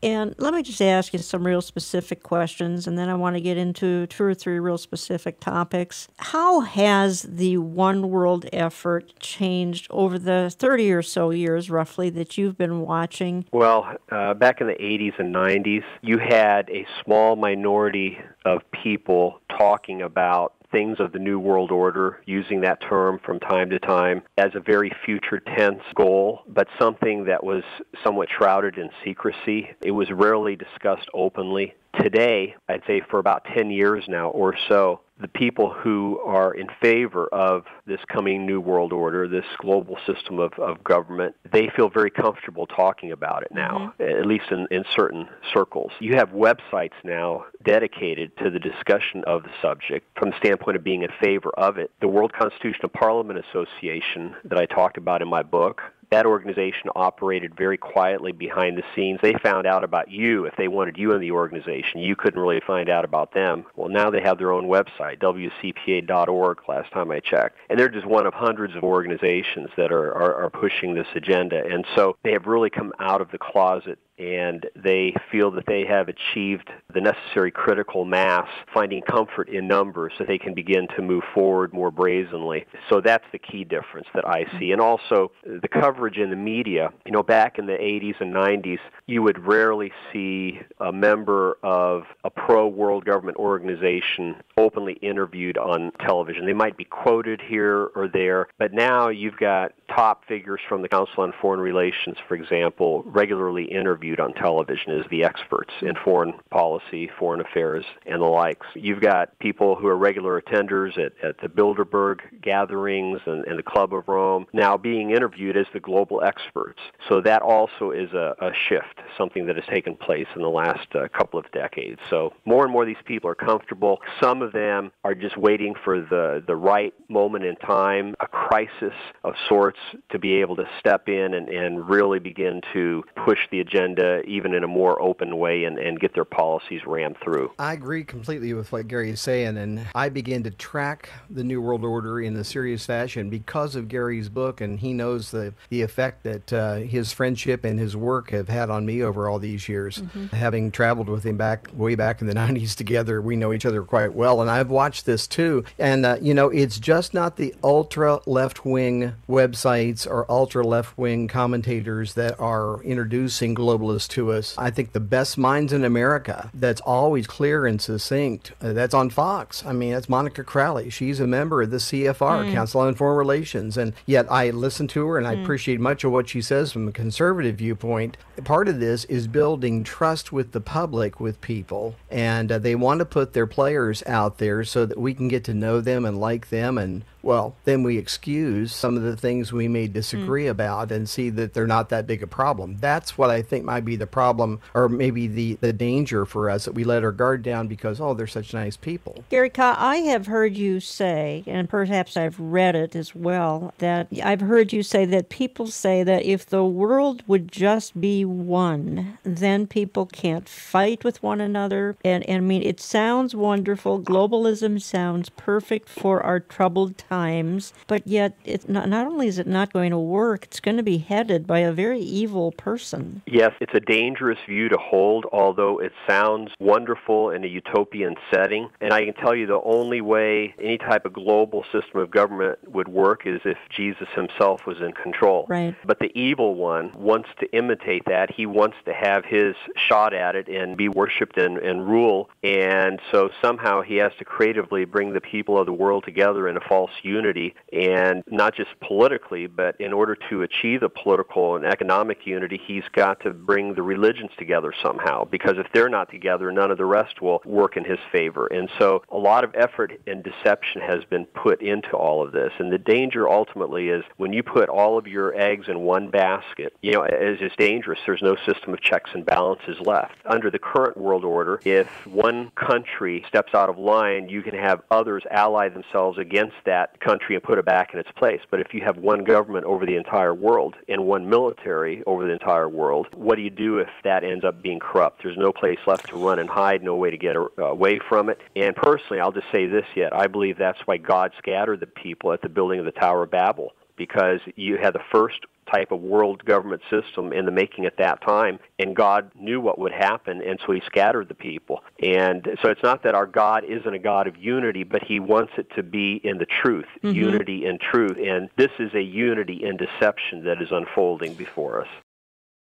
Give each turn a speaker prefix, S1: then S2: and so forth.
S1: And let me just ask you some real specific questions, and then I want to get into 2 or 3 real specific topics. How has the one world effort changed over the 30 or so years, roughly, that you've been watching?
S2: Well, back in the 80s and 90s, you had a small minority of people talking about things of the New World Order, using that term from time to time as a very future tense goal, but something that was somewhat shrouded in secrecy. It was rarely discussed openly. Today, I'd say for about 10 years now or so, the people who are in favor of this coming New World Order, this global system of government, they feel very comfortable talking about it now, at least in certain circles. You have websites now dedicated to the discussion of the subject from the standpoint of being in favor of it. The World Constitutional Parliament Association that I talked about in my book, that organization operated very quietly behind the scenes. They found out about you if they wanted you in the organization. You couldn't really find out about them. Well, now they have their own website, wcpa.org, last time I checked. And they're just one of hundreds of organizations that are pushing this agenda. And so they have really come out of the closet, and they feel that they have achieved the necessary critical mass, finding comfort in numbers so they can begin to move forward more brazenly. So that's the key difference that I see. And also the coverage in the media. You know, back in the 80s and 90s, you would rarely see a member of a pro-world government organization openly interviewed on television. They might be quoted here or there, but now you've got top figures from the Council on Foreign Relations, for example, regularly interviewed on television as the experts in foreign policy, foreign affairs, and the likes. You've got people who are regular attenders at the Bilderberg gatherings and the Club of Rome now being interviewed as the global experts. So that also is a shift, something that has taken place in the last couple of decades. So more and more of these people are comfortable. Some of them are just waiting for the right moment in time, a crisis of sorts, to be able to step in and really begin to push the agenda even in a more open way and get their policies rammed through.
S3: I agree completely with what Gary is saying, and I began to track the New World Order in a serious fashion because of Gary's book, and he knows the effect that his friendship and his work have had on me over all these years. Having traveled with him way back in the 90s together, we know each other quite well, and I've watched this too. And, it's just not the ultra left-wing websites or ultra left-wing commentators that are introducing globalists to us. I think the best minds in America that's always clear and succinct, that's on Fox. I mean, that's Monica Crowley. She's a member of the CFR, Council on Foreign Relations, and yet I listen to her and I appreciate much of what she says from a conservative viewpoint. Part of this is building trust with the public, with people, and they want to put their players out there so that we can get to know them and like them, and well, then we excuse some of the things we may disagree about and see that they're not that big a problem. That's what I think might be the problem, or maybe the danger for us, that we let our guard down because, they're such nice people.
S1: Gary Ka, I have heard you say, and perhaps I've read it as well, that I've heard you say that people say that if the world would just be one, then people can't fight with one another. And I mean, it sounds wonderful. Globalism sounds perfect for our troubled times, but yet it's not only is it not going to work, it's going to be headed by a very evil person.
S2: Yes, it's a dangerous view to hold, although it sounds wonderful in a utopian setting. And I can tell you the only way any type of global system of government would work is if Jesus himself was in control.
S1: Right.
S2: But the evil one wants to imitate that. He wants to have his shot at it and be worshipped and rule. And so somehow he has to creatively bring the people of the world together in a false unity, and not just politically, but in order to achieve the political and economic unity, he's got to bring the religions together somehow, because if they're not together, none of the rest will work in his favor. And so a lot of effort and deception has been put into all of this, and the danger ultimately is when you put all of your eggs in one basket, it's dangerous. There's no system of checks and balances left. Under the current world order, if one country steps out of line, you can have others ally themselves against that country and put it back in its place. But if you have one government over the entire world and one military over the entire world, what do you do if that ends up being corrupt? There's no place left to run and hide, no way to get away from it. And personally, I'll just say this yet, I believe that's why God scattered the people at the building of the Tower of Babel, because you had the first type of world government system in the making at that time, and God knew what would happen, and so he scattered the people. And so it's not that our God isn't a God of unity, but he wants it to be in the truth, unity and truth. And this is a unity in deception that is unfolding before us.